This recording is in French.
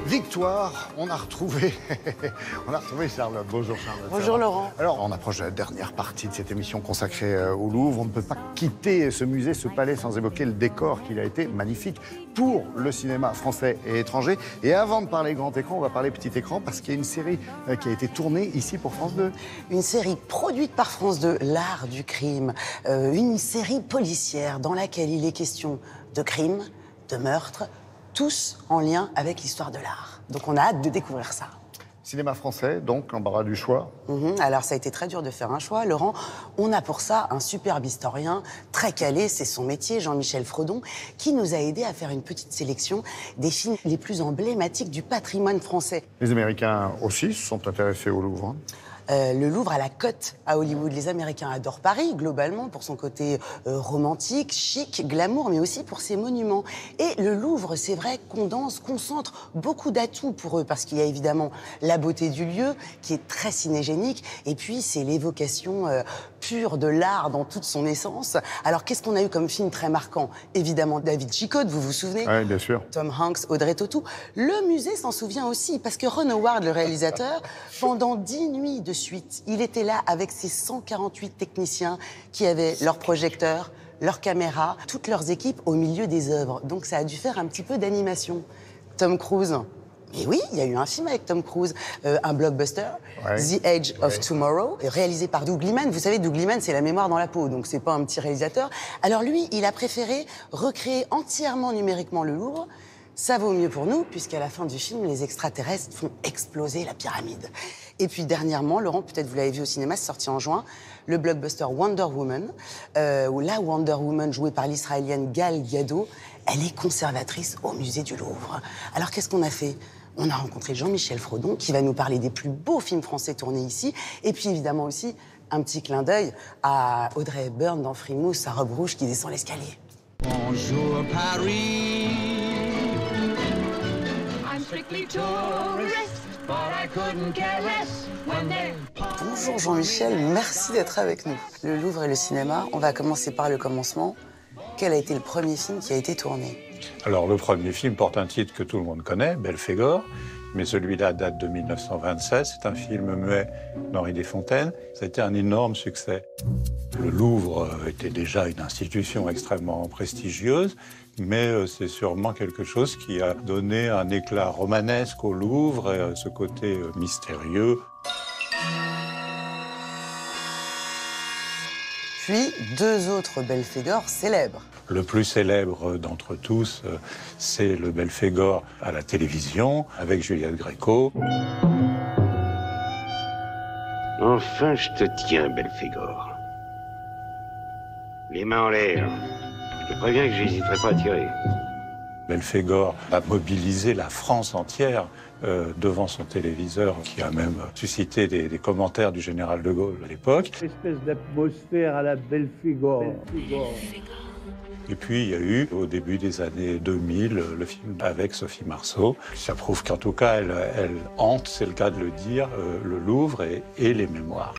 Victoire, on a retrouvé Charlotte. Bonjour Charlotte. Bonjour Laurent. Alors, on approche de la dernière partie de cette émission consacrée au Louvre. On ne peut pas quitter ce musée, ce palais, sans évoquer le décor qu'il a été magnifique pour le cinéma français et étranger. Et avant de parler grand écran, on va parler petit écran parce qu'il y a une série qui a été tournée ici pour France 2. Une série produite par France 2, L'Art du crime. Une série policière dans laquelle il est question de crime, de meurtre, tous en lien avec l'histoire de l'art. Donc on a hâte de découvrir ça. Cinéma français, donc l'embarras du choix. Alors ça a été très dur de faire un choix, Laurent. On a pour ça un superbe historien, très calé, c'est son métier, Jean-Michel Frodon, qui nous a aidé à faire une petite sélection des films les plus emblématiques du patrimoine français. Les Américains aussi se sont intéressés au Louvre. Le Louvre a la cote à Hollywood. Les Américains adorent Paris, globalement, pour son côté romantique, chic, glamour, mais aussi pour ses monuments. Et le Louvre, c'est vrai, concentre beaucoup d'atouts pour eux, parce qu'il y a évidemment la beauté du lieu, qui est très cinégénique, et puis c'est l'évocation pure de l'art dans toute son essence. Alors, qu'est-ce qu'on a eu comme film très marquant? Évidemment, David Chicotte, vous vous souvenez? Oui, bien sûr. Tom Hanks, Audrey Tautou. Le musée s'en souvient aussi, parce que Ron Howard, le réalisateur, pendant 10 nuits de suite, il était là avec ses 148 techniciens qui avaient leurs projecteurs, leurs caméras, toutes leurs équipes au milieu des œuvres. Donc ça a dû faire un petit peu d'animation. Tom Cruise. Mais oui, il y a eu un film avec Tom Cruise, un blockbuster, The Edge of Tomorrow, réalisé par Doug Liman. Vous savez, Doug Liman, c'est la mémoire dans la peau, donc c'est pas un petit réalisateur. Alors lui, il a préféré recréer entièrement numériquement le Louvre. Ça vaut mieux pour nous, puisqu'à la fin du film, les extraterrestres font exploser la pyramide. Et puis dernièrement, Laurent, peut-être vous l'avez vu au cinéma, c'est sorti en juin, le blockbuster Wonder Woman, où la Wonder Woman, jouée par l'Israélienne Gal Gadot, elle est conservatrice au musée du Louvre. Alors qu'est-ce qu'on a fait? On a rencontré Jean-Michel Frodon, qui va nous parler des plus beaux films français tournés ici, et puis évidemment aussi un petit clin d'œil à Audrey Hepburn dans Frimousse, sa robe rouge qui descend l'escalier. Bonjour Paris. Strictly tourist, but I couldn't care less when they... Bonjour Jean-Michel, merci d'être avec nous. Le Louvre et le cinéma, on va commencer par le commencement. Quel a été le premier film qui a été tourné? Alors le premier film porte un titre que tout le monde connaît, Belphégor, mais celui-là date de 1927, c'est un film muet d'Henri Desfontaines. Ça a été un énorme succès. Le Louvre était déjà une institution extrêmement prestigieuse, mais c'est sûrement quelque chose qui a donné un éclat romanesque au Louvre et ce côté mystérieux. Puis deux autres Belphégor célèbres. Le plus célèbre d'entre tous, c'est le Belphégor à la télévision, avec Juliette Gréco. Enfin, je te tiens, Belphégor. Les mains en l'air. Je te préviens que j'hésiterai pas à tirer. Belphégor a mobilisé la France entière devant son téléviseur, qui a même suscité des commentaires du général de Gaulle à l'époque. Espèce d'atmosphère à la Belphégor. Et puis, il y a eu, au début des années 2000, le film avec Sophie Marceau. Ça prouve qu'en tout cas, elle hante, c'est le cas de le dire, le Louvre et les mémoires.